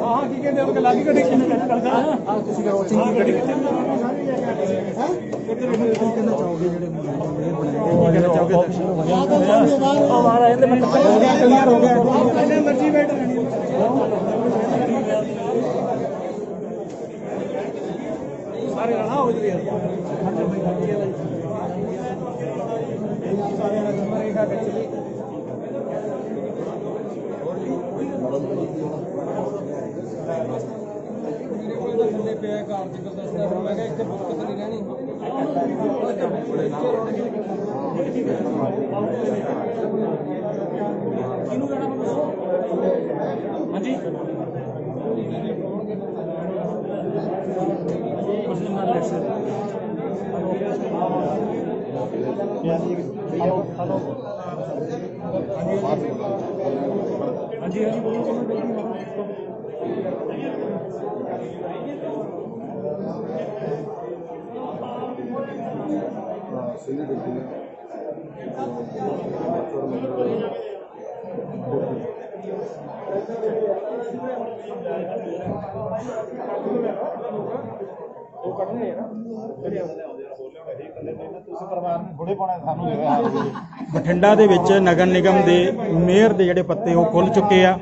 हाँ की कहते हैं लागी कड़ी किसी करदा हां ਤੁਸੀਂ ਕਹੋ ਸਿੰਘ ਦੀ ਕੜੀ ਹੈ कहना चाहोगे ਜਿਹੜੇ ਮੇਅਰ ਬਣਾਏ कहना चाहोगे हमारा ਇਹਦੇ में क्लियर हो गया मैंने मर्जी बैठ सारे रहना हो गया सारे नंबर एक का चली पे आर्टिकल दसदा फिर मैं इतने बुक तो नहीं रहनी हाँ जी हाँ जी ਬਠਿੰਡਾ ਦੇ ਵਿੱਚ ਨਗਰ ਨਿਗਮ ਦੇ ਮੇਅਰ ਦੇ ਜਿਹੜੇ ਪੱਤੇ ਉਹ ਖੁੱਲ ਚੁੱਕੇ ਆ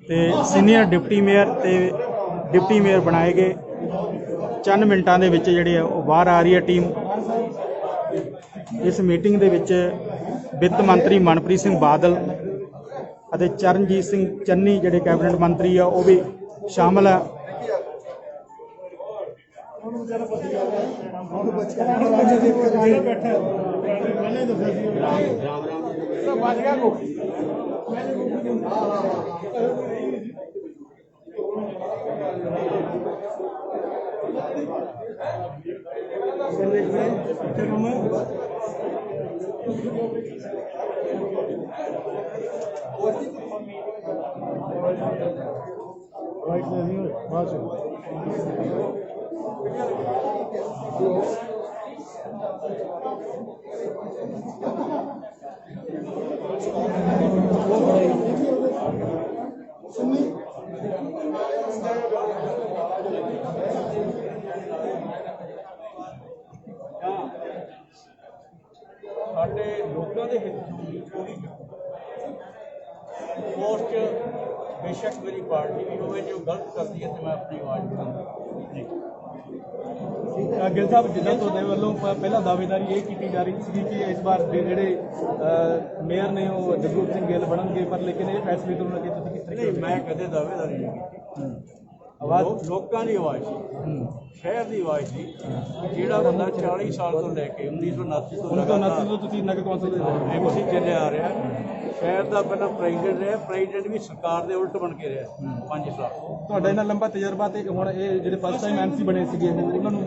ਤੇ ਸੀਨੀਅਰ ਡਿਪਟੀ ਮੇਅਰ ਤੇ ਡਿਪਟੀ ਮੇਅਰ ਬਣਾਏ ਗਏ। ਚੰਦ ਮਿੰਟਾਂ ਦੇ ਵਿੱਚ ਜਿਹੜੇ ਆ ਉਹ ਬਾਹਰ ਆ ਰਹੀ ਹੈ ਟੀਮ। ਇਸ ਮੀਟਿੰਗ ਦੇ ਵਿੱਚ ਵਿੱਤ ਮੰਤਰੀ ਮਨਪ੍ਰੀਤ ਸਿੰਘ ਬਾਦਲ ਅਤੇ ਚਰਨਜੀਤ ਸਿੰਘ ਚੰਨੀ ਜਿਹੜੇ ਕੈਬਨਿਟ ਮੰਤਰੀ ਆ ਉਹ ਵੀ ਸ਼ਾਮਲ ਆ। ਸਾਡੇ ਲੋਕਾਂ ਦੇ ਹਿੱਤ ਨੂੰ ਪੂਰੀ ਪੋਸਟ बेशक मेरी पार्टी भी हो जो गलत करती है तो मैं अपनी आवाज़ बुलंद गिल साहब जिदा ਤੁਹਾਡੇ ਵੱਲੋਂ ਪਹਿਲਾਂ ਦਾਅਵੇਦਾਰੀ ਇਹ ਕੀਤੀ ਜਾ ਰਹੀ ਸੀ ਕਿ ਇਸ ਵਾਰ ਦੇ ਜਿਹੜੇ ਮੇਅਰ ਨੇ ਉਹ ਜਗਰੂਪ ਸਿੰਘ ਗਿੱਲ ਬਣਨਗੇ ਪਰ ਲੇਕਿਨ ਇਹ ਫੈਸਲੇ ਤੋਂ ਲੱਗੇ ਤੁਸੀਂ ਕਿਸ ਤਰੀਕੇ ਮੈਂ ਕਦੇ ਦਾਅਵੇਦਾਰੀ ਨਹੀਂ ਕੀਤੀ। ਆਵਾਜ਼ ਲੋਕਾਂ ਦੀ ਆਵਾਜ਼ ਸੀ, ਸ਼ਹਿਰ ਦੀ ਆਵਾਜ਼ ਸੀ। ਜਿਹੜਾ ਬੰਦਾ 40 ਸਾਲ ਤੋਂ ਲੈ ਕੇ 1979 ਤੋਂ ਤੁਸੀਂ ਨਗਰ ਕੌਂਸਲ ਦੇ ਐਮਸੀ ਚੱਲਿਆ ਆ ਰਿਹਾ, ਸ਼ਹਿਰ ਦਾ ਪਹਿਲਾਂ ਪ੍ਰੈਜ਼ੀਡੈਂਟ ਰਿਹਾ, ਪ੍ਰੈਜ਼ੀਡੈਂਟ ਵੀ ਸਰਕਾਰ ਦੇ ਉਲਟ ਬਣ ਕੇ ਰਿਹਾ 5 ਸਾਲ। ਤੁਹਾਡਾ ਇਹਨਾਂ ਲੰਬਾ ਤਜਰਬਾ ਤੇ ਹੁਣ ਇਹ ਜਿਹੜੇ ਫਸਟ ਟਾਈਮ ਐਮਸੀ ਬਣੇ ਸੀਗੇ ਉਹਨਾਂ ਨੂੰ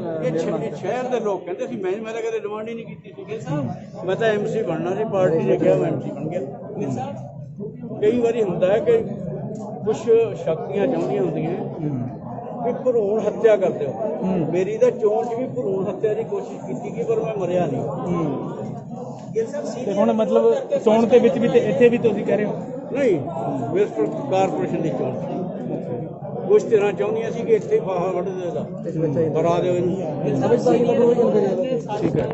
ਸ਼ਹਿਰ ਦੇ ਲੋਕ ਕਹਿੰਦੇ ਸੀ ਮੈਂ ਤਾਂ ਕਦੇ ਡਿਮਾਂਡ ਹੀ ਨਹੀਂ ਕੀਤੀ ਸੀ। ਮੈਂ ਤਾਂ ਐਮਸੀ ਬਣਨਾ ਸੀ, ਪਾਰਟੀ ਨੇ ਕਿਹਾ ਮੈਂ ਐਮਸੀ ਬਣ ਗਿਆ। ਕਈ ਵਾਰੀ ਹੁੰਦਾ ਹੈ ਕਿ ਕੁਛ ਸ਼ਕਤੀਆਂ ਚਾਹੁੰਦੀਆਂ ਹੁੰਦੀਆਂ ਵੀ ਭਰੂਣ ਹੱਤਿਆ ਕਰ ਦਿਓ। ਮੇਰੀ ਤਾਂ ਚੋਣ 'ਚ ਵੀ ਭਰੂਣ ਹੱਤਿਆ ਦੀ ਕੋਸ਼ਿਸ਼ ਕੀਤੀ ਗਈ ਪਰ ਮੈਂ ਮਰਿਆ ਨਹੀਂ। ਤੇ ਹੁਣ ਮਤਲਬ ਚੋਣ ਦੇ ਵਿੱਚ ਵੀ ਤੇ ਇੱਥੇ ਵੀ ਤੁਸੀਂ ਕਹਿ ਰਹੇ ਹੋ ਨਹੀਂ ਵੇਸਟਰ ਕਾਰਪੋਰੇਸ਼ਨ ਦੀ ਚੋਣ ਕੁਛ ਤਰ੍ਹਾਂ ਚਾਹੁੰਦੀਆਂ ਸੀ ਕਿ ਇੱਥੇ ਫਾਹਾ ਵੱਢ ਦੇਦਾ ਬਰਾ ਦਿਓ ਇਹਨੂੰ। ਠੀਕ ਹੈ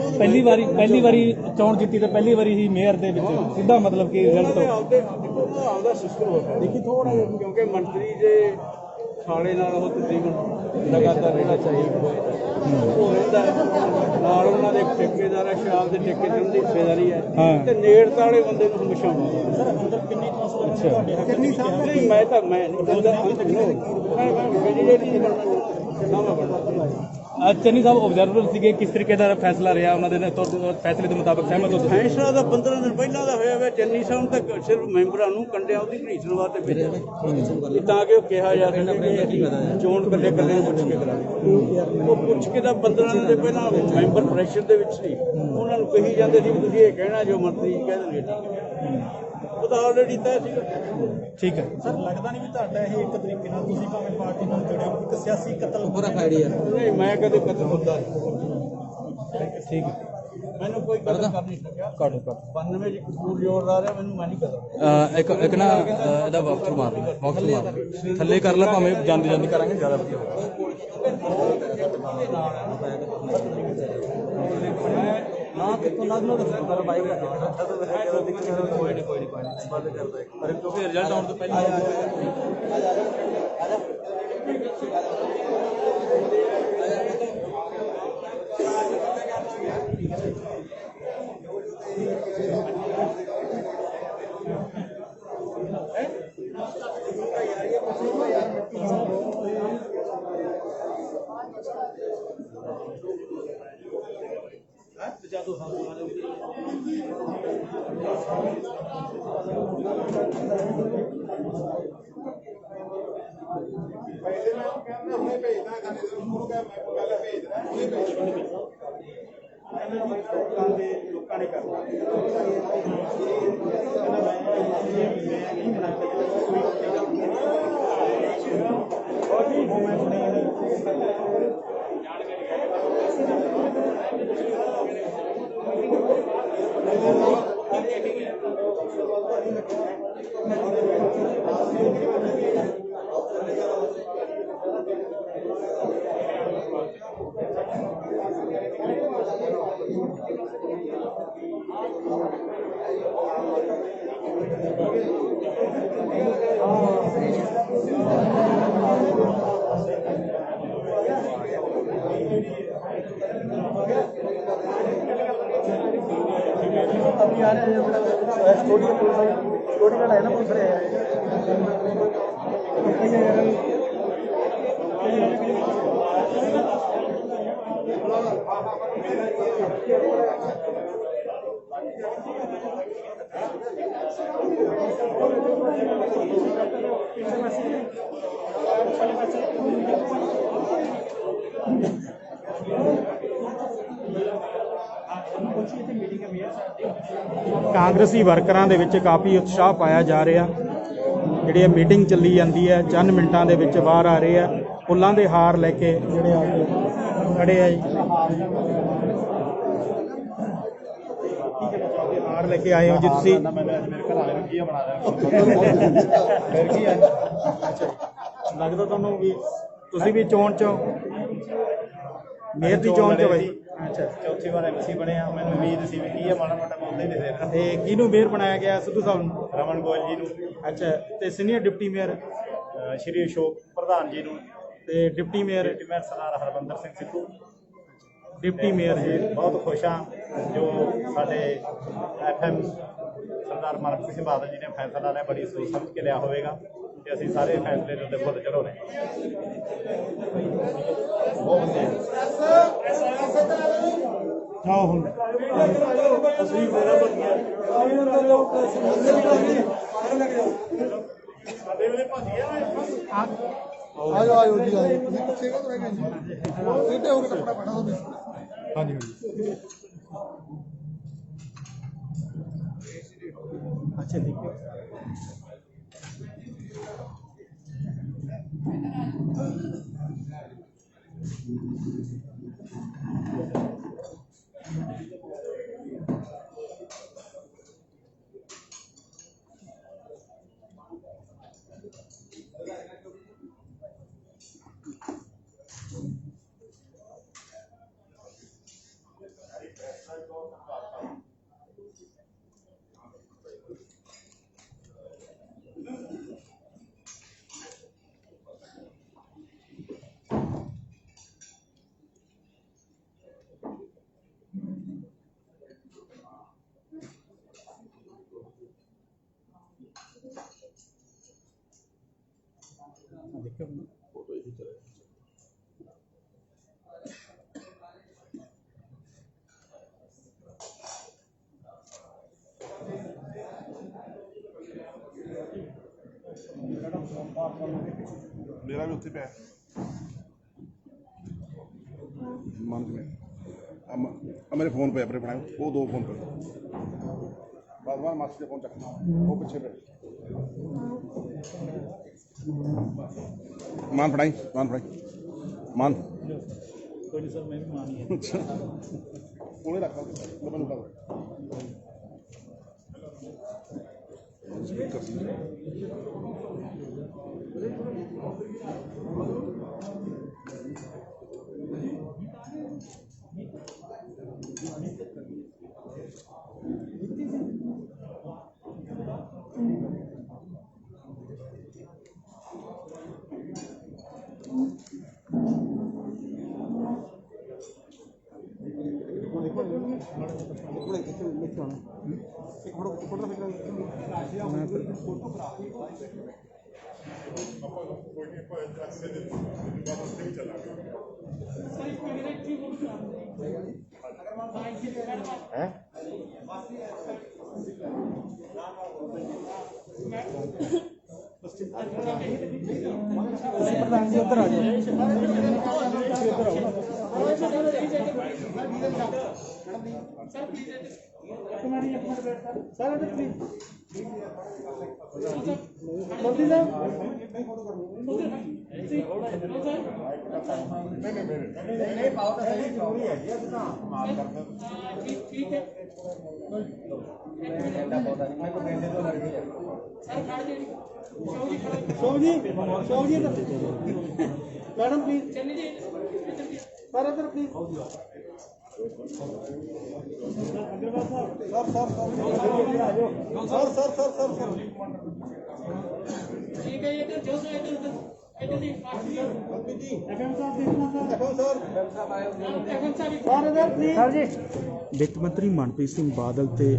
ਪਹਿਲੀ ਵਾਰੀ ਚੋਣ ਜਿੱਤੀ ਤੇ ਪਹਿਲੀ ਵਾਰੀ ਹੀ ਮੇਅਰ ਦੇ ਵਿੱਚ ਸਿੱਧਾ ਮਤਲਬ ਕਿ ਰਿਜ਼ਲਟ ਆਪਦਾ ਸਿਸਟਮ ਹੋ ਗਿਆ ਦੇਖੀ ਥੋੜਾ ਕਿਉਂਕਿ ਮੰਤਰੀ ਦੇ ਸਾਲੇ ਨਾਲ ਉਹ ਤਕਰੀਬਨ ਲਗਾਤਾਰ ਰਹਿਣਾ ਚਾਹੀਦਾ ਉਹ ਰਹਿੰਦਾ ਨਾਲ ਉਹਨਾਂ ਦੇ ਠੇਕੇਦਾਰ ਹੈ, ਸ਼ਰਾਬ ਦੇ ਠੇਕੇ ਦੀ ਉਹਦੀ ਹਿੱਸੇਦਾਰੀ ਹੈ ਤੇ ਨੇੜਤਾ ਵਾਲੇ ਬੰਦੇ ਨੂੰ ਹਮੇਸ਼ਾ ਆਉਂਦਾ। ਸਰ ਅੰਦਰ ਕਿੰਨੀ ਟ੍ਰਾਂਸਫਰ ਨਹੀਂ ਮੈਂ ਤਾਂ ਮੈਂ ਨਹੀਂ ਚੰਨੀ ਸਾਹਿਬ ਓਬਜ਼ਰਵਰ ਸੀਗੇ, ਕਿਸ ਤਰੀਕੇ ਦਾ ਫੈਸਲਾ ਰਿਹਾ ਉਹਨਾਂ ਦੇ ਫੈਸਲੇ ਦੇ ਮੁਤਾਬਕ ਸਹਿਮਤ ਹੋ? ਫੈਸਲਾ ਤਾਂ 15 ਦਿਨ ਪਹਿਲਾਂ ਦਾ ਹੋਇਆ ਵਾ। ਚੰਨੀ ਸਾਹਿਬ ਤੱਕ ਸਿਰਫ ਮੈਂਬਰਾਂ ਨੂੰ ਕੰਡਿਆਂ ਉਹਦੀ ਘੜੀਸਣ ਵਾਸਤੇ ਭੇਜਿਆ ਤਾਂ ਕਿ ਉਹ ਕਿਹਾ ਜਾ ਸਕੇ ਚੋਣ ਕੱਲੇ ਕੱਲੇ ਪੁੱਛ ਕੇ ਕਰਾਂਗੇ। ਉਹ ਪੁੱਛ ਕੇ ਤਾਂ 15 ਦਿਨ ਦੇ ਪਹਿਲਾਂ ਮੈਂਬਰ ਪ੍ਰੈਸ਼ਰ ਦੇ ਵਿੱਚ ਸੀ, ਉਹਨਾਂ ਨੂੰ ਕਹੀ ਜਾਂਦੇ ਸੀ ਵੀ ਤੁਸੀਂ ਇਹ ਕਹਿਣਾ ਜੋ ਮੰਤਰੀ ਜੀ ਕਹਿ ਦੇਣਗੇ, ਉਹ ਤਾਂ ਆਲਰੇਡੀ ਤੈਅ ਸੀਗਾ। ਠੀਕ ਹੈ ਸਰ, ਲੱਗਦਾ ਨਹੀਂ ਵੀ ਤੁਹਾਡਾ ਇਹ ਇੱਕ ਤਰੀਕੇ ਨਾਲ ਤੁਸੀਂ ਭਾਵੇਂ ਪਾਰਟੀ सियासी कतल पूरा फाइड यार नहीं मैं कदे कतल होता ठीक है मैंने कोई कतल कर नहीं सकिया काटो 92 जी कसूर जोर ला रहा मैंने मैं नहीं कतल एक ना ਇਹਦਾ ਬਾਕਸ ਮਾਰ ਥੱਲੇ ਕਰ ਲੈ ਭਾਵੇਂ ਜਾਂਦੀ ਜਾਂਦੀ ਕਰਾਂਗੇ ਜ਼ਿਆਦਾ ਵਧੀਆ ਨਾ ਕਿਤੋਂ ਲੱਗਣਾ ਤਾਂ ਫਿਰ ਬਾਈਕ ਰੱਖ ਕੋਈ ਨਹੀਂ ਬੰਦ ਕਰਦਾ ਪਰ ਕਿਉਂਕਿ ਰਿਜ਼ਲਟ ਆਉਣ ਤੋਂ ਪਹਿਲਾਂ ਲੋਕਾਂ ਨੇ ਕਰਨਾ अभी आ रहे हैं स्टोरी का है ना पुलिस रहे ਕਾਂਗਰਸੀ ਵਰਕਰਾਂ ਦੇ ਵਿੱਚ ਕਾਫੀ ਉਤਸ਼ਾਹ ਪਾਇਆ ਜਾ ਰਿਹਾ ਜਿਹੜੀ ਇਹ ਮੀਟਿੰਗ ਚੱਲੀ ਜਾਂਦੀ ਹੈ ਚੰਦ ਮਿੰਟਾਂ ਦੇ ਵਿੱਚ ਬਾਹਰ ਆ ਰਹੇ ਆ ਫੁੱਲਾਂ ਦੇ ਹਾਰ ਲੈ ਕੇ ਜਿਹੜੇ ਆ ਕੇ ਖੜੇ ਆ ਜੀ ਹਾਰ ਲੈ ਕੇ ਆਏ ਹੋ ਜੀ ਤੁਸੀਂ ਮੇਰੇ ਘਰ ਵਾਲੇ ਨੂੰ ਕੀ ਬਣਾ ਦੇਣਾ ਫਿਰ ਕੀ ਹੈ ਅੱਛਾ ਲੱਗਦਾ ਤੁਹਾਨੂੰ ਵੀ ਤੁਸੀਂ ਵੀ ਚੋਣ ਚੋਂ ਮੇਅਰ ਦੀ ਚੋਣ ਚ ਹੋਈ ਅੱਛਾ ਚੌਥੀ ਵਾਰ ਐਮਸੀ ਬਣੇ ਆ ਮੈਨੂੰ ਉਮੀਦ ਸੀ ਵੀ ਕੀ ਹੈ ਮਾੜਾ ਮੋਟਾ ਬੋਲਦੇ ਨਹੀਂ ਦੇ ਤੇ ਕਿਹਨੂੰ ਮੇਅਰ ਬਣਾਇਆ ਗਿਆ ਸਿੱਧੂ ਸਾਹਿਬ ਨੂੰ ਰਮਨ ਗੋਇਲ ਜੀ ਨੂੰ ਅੱਛਾ ਤੇ ਸੀਨੀਅਰ ਡਿਪਟੀ ਮੇਅਰ ਸ਼੍ਰੀ ਅਸ਼ੋਕ ਪ੍ਰਧਾਨ ਜੀ ਨੂੰ ਤੇ ਡਿਪਟੀ ਮੇਅਰ ਸਰਦਾਰ ਹਰਬੰਦਰ ਸਿੰਘ ਸਿੱਧੂ ਡਿਪਟੀ ਮੇਅਰ ਜੀ ਬਹੁਤ ਖੁਸ਼ ਹਾਂ ਜੋ ਸਾਡੇ ਐਫਐਮ ਸਰਦਾਰ ਮਨਪ੍ਰੀਤ ਸਿੰਘ ਬਾਦਲ ਜੀ ਨੇ ਫੈਸਲਾ ਲਿਆ ਬੜੀ ਸੋਚ ਸਮਝ ਕੇ ਲਿਆ ਹੋਵੇਗਾ ਤੇ ਅਸੀਂ ਸਾਰੇ ਫੈਸਲੇ ਦੇ ਉੱਤੇ ਫੁੱਲ ਚੜਾਉਣੇ ਬਹੁਤ ਵਧੀਆ ਆਓ ਹੁਣ ਅਸੀਂ ਮੇਰਾ ਵਧੀਆ ਸਾਡੇ ਵੇਲੇ ਭਾਜੀ ਆ ਆਇਓ ਜੀ ਆਇਓ ਤੁਸੀਂ ਪਿੱਛੇ ਕਾ ਰਹਿ ਗਏ ਜੀ ਸਿੱਧੇ ਹੋ ਕੇ ਟੱਪਣਾ ਪੈਣਾ ਤੁਹਾਨੂੰ ਹਾਂਜੀ ਹਾਂਜੀ ਅੱਛਾ ਠੀਕ ਹੈ मेरा भी उत्थे पे मन में मेरे फोन पे अपने बनाए वो दो फोन पे बाद में मास्टर के फोन चकना वो पीछे पे मान पढ़ाई ਮਨ ਕੋਈ ਨਹੀਂ ਸਰ ਮੈਂ ਵੀ ਮਾਨ ਹੀ ਹਾਂ ਕੋਲੇ ਰੱਖ ਲਓ ਮੈਨੂੰ ਉਠਾ ਪ੍ਰਧਾਨ ਜੀ ਉੱਧਰ ਆ ਜਾਓ। मैडम प्लीज सर इधर प्लीज सर ठीक है ये जो ਵਿੱਤ ਮੰਤਰੀ ਮਨਪ੍ਰੀਤ ਸਿੰਘ ਬਾਦਲ ਤੇ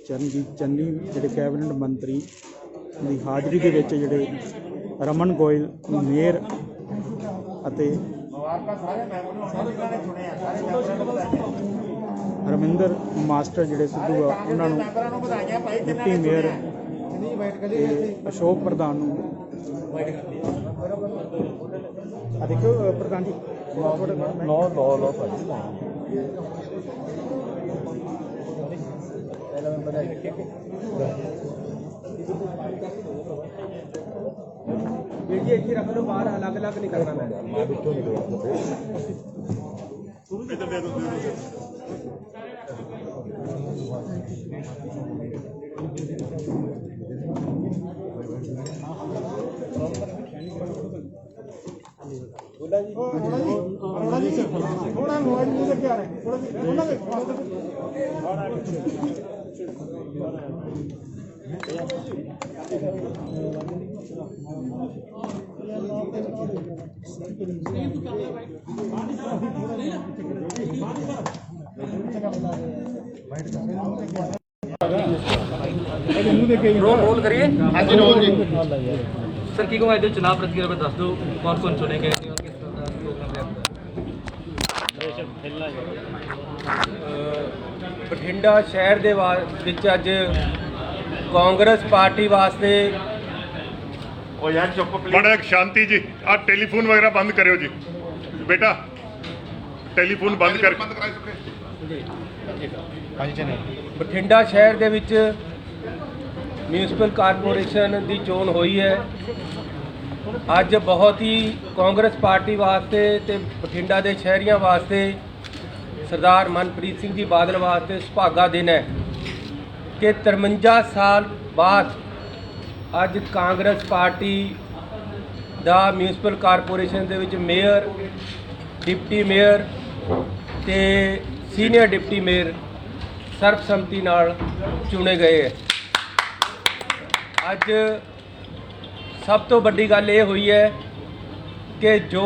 ਚਰਨਜੀਤ ਚੰਨੀ ਜਿਹੜੇ ਕੈਬਨਿਟ ਮੰਤਰੀ ਦੀ ਹਾਜ਼ਰੀ ਦੇ ਵਿੱਚ ਜਿਹੜੇ ਰਮਨ ਗੋਇਲ ਮੇਅਰ ਅਤੇ ਰਮਿੰਦਰ ਮਾਸਟਰ ਜਿਹੜੇ ਸਿੱਧੂ ਆ ਉਹਨਾਂ ਨੂੰ ਡਿਪਟੀ ਮੇਅਰ ਤੇ ਅਸ਼ੋਕ ਪ੍ਰਧਾਨ ਨੂੰ ਆ ਦੇਖੋ ਪ੍ਰਧਾਨ ਜੀ ਲੋ ਵੀਰ ਜੀ ਇੱਥੇ ਰੱਖ ਲਓ ਬਾਹਰ ਅਲੱਗ-ਅਲੱਗ ਨਹੀਂ ਕਰਨਾ ਮੈਂ ਵਿੱਚੋਂ ਨਿਕਲਦਾ ਇੱਧਰ ਦੇ ਦਿਓ ਥੋੜਾ ਜੀ ਥੋੜਾ ਮੋਬਾਈਲ ਨਹੀਂ ਲੱਗਿਆ ਥੋੜਾ ਜੀ ਉਹਨਾਂ ਦੇ रोल करिए। हाँ जी रोल जी। सर की कहूँ जो चुनाव प्रक्रिया में दस दो कौन कौन चुने गए और किस तरह का ਬਠਿੰਡਾ ਸ਼ਹਿਰ ਦੇ ਵਿੱਚ ਅੱਜ ਕਾਂਗਰਸ ਪਾਰਟੀ ਵਾਸਤੇ बड़ा एक शांति जी आप टेलीफोन वगैरह बंद करो जी बेटा टेलीफोन बंद कर ਬਠਿੰਡਾ ਸ਼ਹਿਰ ਦੇ ਵਿੱਚ ਮਿਊਨਿਸਪਲ ਕਾਰਪੋਰੇਸ਼ਨ ਦੀ ਚੋਣ ਹੋਈ ਹੈ। ਅੱਜ ਬਹੁਤ ਹੀ ਕਾਂਗਰਸ ਪਾਰਟੀ ਵਾਸਤੇ ਤੇ ਬਠਿੰਡਾ ਦੇ ਸ਼ਹਿਰੀਆਂ ਵਾਸਤੇ ਸਰਦਾਰ ਮਨਪ੍ਰੀਤ ਸਿੰਘ ਜੀ ਬਾਦਲ ਵਾਸਤੇ ਸੁਭਾਗਾ ਦਿਨ ਹੈ ਕਿ 53 ਸਾਲ ਬਾਅਦ ਅੱਜ ਕਾਂਗਰਸ ਪਾਰਟੀ ਦਾ ਮਿਊਨਿਸਪਲ ਕਾਰਪੋਰੇਸ਼ਨ ਦੇ ਵਿੱਚ ਮੇਅਰ ਡਿਪਟੀ ਮੇਅਰ ਤੇ ਸੀਨੀਅਰ ਡਿਪਟੀ ਮੇਅਰ ਸਰਬਸੰਮਤੀ ਨਾਲ ਚੁਣੇ ਗਏ ਹੈ। ਅੱਜ ਸਭ ਤੋਂ ਵੱਡੀ ਗੱਲ ਇਹ ਹੋਈ ਹੈ ਕਿ ਜੋ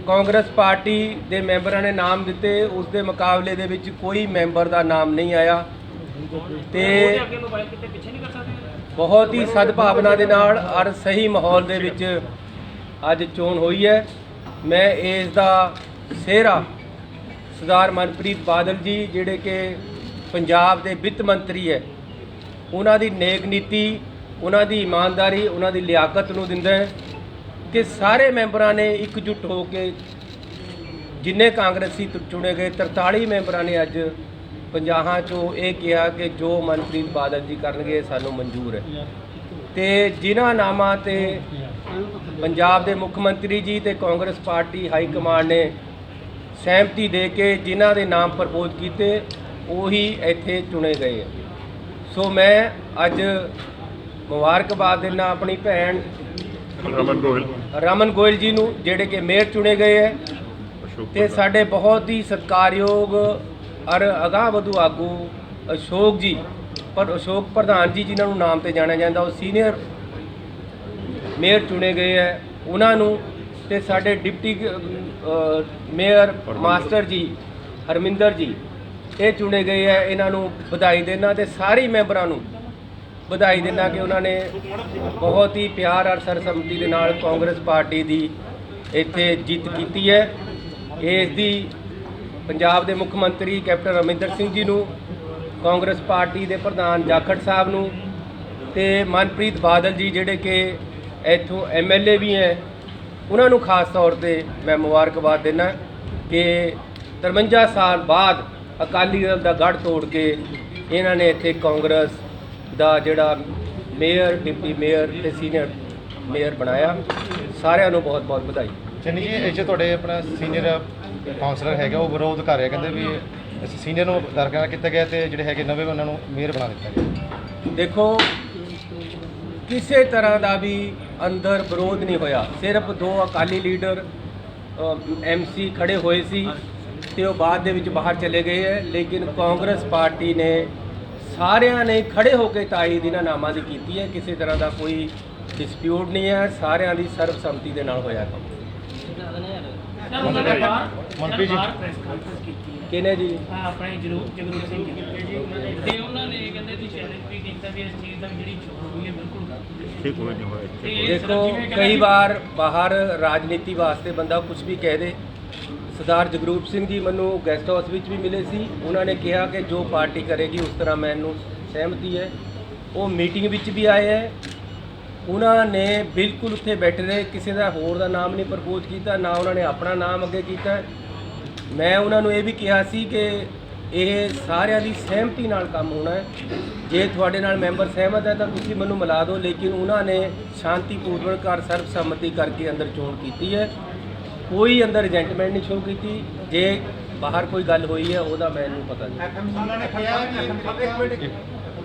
ਕਾਂਗਰਸ ਪਾਰਟੀ ਦੇ ਮੈਂਬਰਾਂ ਨੇ ਨਾਮ ਦਿੱਤੇ ਉਸ ਦੇ ਮੁਕਾਬਲੇ ਦੇ ਵਿੱਚ ਕੋਈ ਮੈਂਬਰ ਦਾ ਨਾਮ ਨਹੀਂ ਆਇਆ ਤੇ ਬਹੁਤ ਹੀ ਸਦਭਾਵਨਾ ਦੇ ਨਾਲ ਔਰ ਸਹੀ ਮਾਹੌਲ ਦੇ ਵਿੱਚ ਅੱਜ ਚੋਣ ਹੋਈ ਹੈ। ਮੈਂ ਇਸ ਦਾ ਸਿਹਰਾ ਸਰਦਾਰ ਮਨਪ੍ਰੀਤ ਬਾਦਲ ਜੀ ਜਿਹੜੇ ਕਿ ਪੰਜਾਬ ਦੇ ਵਿੱਤ ਮੰਤਰੀ ਹੈ ਉਹਨਾਂ ਦੀ ਨੇਕ ਨੀਤੀ ਉਹਨਾਂ ਦੀ ਇਮਾਨਦਾਰੀ ਉਹਨਾਂ ਦੀ ਲਿਆਕਤ ਨੂੰ ਦਿੰਦਾ ਹੈ ਕਿ ਸਾਰੇ ਮੈਂਬਰਾਂ ਨੇ ਇਕਜੁੱਟ ਹੋ ਕੇ ਜਿੰਨੇ ਕਾਂਗਰਸੀ ਚੁਣੇ ਗਏ 43 ਮੈਂਬਰਾਂ ਨੇ ਅੱਜ 50 ਚੋਂ ਇਹ ਕਿਹਾ ਕਿ ਜੋ ਮਨਪ੍ਰੀਤ ਬਾਦਲ ਜੀ ਕਰਨਗੇ ਸਾਨੂੰ ਮਨਜ਼ੂਰ ਹੈ ਤੇ ਜਿਨ੍ਹਾਂ ਨਾਮਾਂ ਤੇ ਪੰਜਾਬ ਦੇ ਮੁੱਖ ਮੰਤਰੀ ਜੀ ਤੇ ਕਾਂਗਰਸ ਪਾਰਟੀ ਹਾਈ ਕਮਾਂਡ ਨੇ ਸਹਿਮਤੀ ਦੇ ਕੇ ਜਿਨ੍ਹਾਂ ਦੇ ਨਾਮ ਪ੍ਰਪੋਜ਼ ਕੀਤੇ ਉਹੀ ਇੱਥੇ ਚੁਣੇ ਗਏ ਹੈ। ਸੋ ਮੈਂ ਅੱਜ ਮੁਬਾਰਕਬਾਦ ਦਿੰਦਾ ਆਪਣੀ ਭੈਣ ਰਮਨ ਗੋਇਲ ਜੀ ਨੂੰ, ਜਿਹੜੇ ਕਿ ਮੇਅਰ ਚੁਣੇ ਗਏ ਹੈ, ਤੇ ਸਾਡੇ ਬਹੁਤ ਹੀ ਸਤਿਕਾਰਯੋਗ ਔਰ ਅਗਾਂਹ ਵਧੂ ਆਗੂ ਅਸ਼ੋਕ ਪ੍ਰਧਾਨ ਜੀ, ਜਿਨ੍ਹਾਂ ਨੂੰ ਨਾਮ ਤੇ ਜਾਣਿਆ ਜਾਂਦਾ, ਉਹ ਸੀਨੀਅਰ ਮੇਅਰ ਚੁਣੇ ਗਏ ਹੈ, ਉਹਨਾਂ ਨੂੰ, ਤੇ ਸਾਡੇ ਡਿਪਟੀ ਮੇਅਰ ਮਾਸਟਰ ਜੀ ਹਰਮਿੰਦਰ ਜੀ ਇਹ ਚੁਣੇ ਗਏ ਹੈ। ਇਹਨਾਂ ਨੂੰ ਵਧਾਈ ਦੇਣਾ ਤੇ ਸਾਰੇ ਮੈਂਬਰਾਂ ਨੂੰ ਵਧਾਈ ਦੇਣਾ ਕਿ ਉਹਨਾਂ ਨੇ ਬਹੁਤ ਹੀ ਪਿਆਰ ਔਰ ਸਰਸੰਮਤੀ ਦੇ ਨਾਲ ਕਾਂਗਰਸ ਪਾਰਟੀ ਦੀ ਇੱਥੇ ਜਿੱਤ ਕੀਤੀ ਹੈ। ਇਸ ਦੀ ਪੰਜਾਬ ਦੇ ਮੁੱਖ ਮੰਤਰੀ ਕੈਪਟਨ ਅਮਰਿੰਦਰ ਸਿੰਘ ਜੀ ਨੂੰ, ਕਾਂਗਰਸ ਪਾਰਟੀ ਦੇ ਪ੍ਰਧਾਨ ਜਾਖੜ ਸਾਹਿਬ ਨੂੰ ਤੇ ਮਨਪ੍ਰੀਤ ਬਾਦਲ ਜੀ ਜਿਹੜੇ ਕਿ ਇੱਥੋਂ MLA ਵੀ ਹੈ, ਉਹਨਾਂ ਨੂੰ ਖਾਸ ਤੌਰ ਤੇ ਮੈਂ ਮੁਬਾਰਕਬਾਦ ਦਿੰਦਾ ਕਿ 53 ਸਾਲ ਬਾਅਦ ਅਕਾਲੀ ਦਲ ਦਾ ਗੜ੍ਹ ਤੋੜ ਕੇ ਇਹਨਾਂ ਨੇ ਇੱਥੇ ਕਾਂਗਰਸ ਦਾ ਜਿਹੜਾ ਮੇਅਰ, ਡਿਪਟੀ ਮੇਅਰ ਤੇ ਸੀਨੀਅਰ ਮੇਅਰ ਬਣਾਇਆ। ਸਾਰਿਆਂ ਨੂੰ ਬਹੁਤ ਬਹੁਤ ਵਧਾਈ। ਚੰਨੀ ਜੀ, ਇਹ 'ਚ ਤੁਹਾਡੇ ਆਪਣਾ ਸੀਨੀਅਰ ਕਾਉਂਸਲਰ ਹੈਗਾ, ਉਹ ਵਿਰੋਧ ਕਰ ਰਿਹਾ, ਕਹਿੰਦੇ ਵੀ ਸੀਨੀਅਰ ਨੂੰ ਦਰਕਿਨਾਰ ਕੀਤਾ ਗਿਆ ਤੇ ਜਿਹੜੇ ਹੈਗੇ ਨਵੇਂ ਉਹਨਾਂ ਨੂੰ ਮੇਅਰ ਬਣਾ ਦਿੱਤਾ ਗਿਆ। ਦੇਖੋ, ਕਿਸੇ ਤਰ੍ਹਾਂ ਦਾ ਵੀ ਅੰਦਰ ਵਿਰੋਧ ਨਹੀਂ ਹੋਇਆ। ਸਿਰਫ 2 ਅਕਾਲੀ ਲੀਡਰ MC ਖੜੇ ਹੋਏ ਸੀ ਤੇ ਉਹ ਬਾਅਦ ਦੇ ਵਿੱਚ ਬਾਹਰ ਚਲੇ ਗਏ ਹੈ, ਲੇਕਿਨ ਕਾਂਗਰਸ ਪਾਰਟੀ ਨੇ ਸਾਰਿਆਂ ਨੇ ਖੜੇ ਹੋ ਕੇ ਤਾਇਦ ਇਹਨਾਂ ਨਾਮਾਂ ਦੀ ਕੀਤੀ ਹੈ। ਕਿਸੇ ਤਰ੍ਹਾਂ ਦਾ ਕੋਈ ਡਿਸਪਿਊਟ ਨਹੀਂ ਹੈ, ਸਾਰਿਆਂ ਦੀ ਸਰਬਸੰਮਤੀ ਦੇ ਨਾਲ ਹੋਇਆ ਕੰਮ। ਮਨਪ੍ਰੀਤ ਜੀ ਕਿਹਨੇ ਜੀ? ਆਪਣੇ ਜਗਰੂਪ ਸਿੰਘ ਤੇ ਉਹਨਾਂ ਨੇ ਕਹਿੰਦੇ ਤੁਸੀਂ ਚੈਲੰਜ ਵੀ ਕੀਤਾ ਵੀ ਇਸ ਚੀਜ਼ ਦਾ ਜਿਹੜੀ ਚੋਣ ਹੋਈ ਹੈ ਬਿਲਕੁਲ ਠੀਕ ਹੋਇਆ ਨਹੀਂ ਹੋਇਆ। ਦੇਖੋ, ਕਈ ਵਾਰ ਬਾਹਰ ਰਾਜਨੀਤੀ ਵਾਸਤੇ ਬੰਦਾ ਕੁਝ ਵੀ ਕਹਿ ਦੇ। ਸਰਦਾਰ ਜਗਰੂਪ ਸਿੰਘ ਜੀ ਮੈਨੂੰ ਗੈਸਟ ਹਾਊਸ ਵਿੱਚ ਵੀ ਮਿਲੇ ਸੀ, ਉਹਨਾਂ ਨੇ ਕਿਹਾ ਕਿ ਜੋ ਪਾਰਟੀ ਕਰੇਗੀ ਉਸ ਤਰ੍ਹਾਂ ਮੈਨੂੰ ਸਹਿਮਤੀ ਹੈ। ਉਹ ਮੀਟਿੰਗ ਵਿੱਚ ਵੀ ਆਏ ਹੈ, ਉਹਨਾਂ ਨੇ ਬਿਲਕੁਲ ਉੱਥੇ ਬੈਠੇ ਰਹੇ, ਕਿਸੇ ਦਾ ਹੋਰ ਦਾ ਨਾਮ ਨਹੀਂ ਪ੍ਰਪੋਜ਼ ਕੀਤਾ, ਨਾ ਉਹਨਾਂ ਨੇ ਆਪਣਾ ਨਾਮ ਅੱਗੇ ਕੀਤਾ। ਮੈਂ ਉਹਨਾਂ ਨੂੰ ਇਹ ਵੀ ਕਿਹਾ ਸੀ ਕਿ ਇਹ ਸਾਰਿਆਂ ਦੀ ਸਹਿਮਤੀ ਨਾਲ ਕੰਮ ਹੋਣਾ ਹੈ। ਜੇ ਤੁਹਾਡੇ ਨਾਲ ਮੈਂਬਰ ਸਹਿਮਤ ਹੈ ਤਾਂ ਤੁਸੀਂ ਮੈਨੂੰ ਮਿਲਾ ਦਿਓ, ਲੇਕਿਨ ਉਹਨਾਂ ਨੇ ਸ਼ਾਂਤੀਪੂਰਵਕ ਔਰ ਸਰਬਸੰਮਤੀ ਕਰਕੇ ਅੰਦਰ ਚੋਣ ਕੀਤੀ ਹੈ। ਕੋਈ ਅੰਦਰ ਏਜੈਂਟਮੈਂਟ ਨਹੀਂ ਸ਼ੋਅ ਕੀਤੀ। ਜੇ ਬਾਹਰ ਕੋਈ ਗੱਲ ਹੋਈ ਹੈ ਉਹਦਾ ਮੈਨੂੰ ਪਤਾ ਨਹੀਂ। ਉਹਨਾਂ ਨੇ ਕਿਹਾ ਕਿ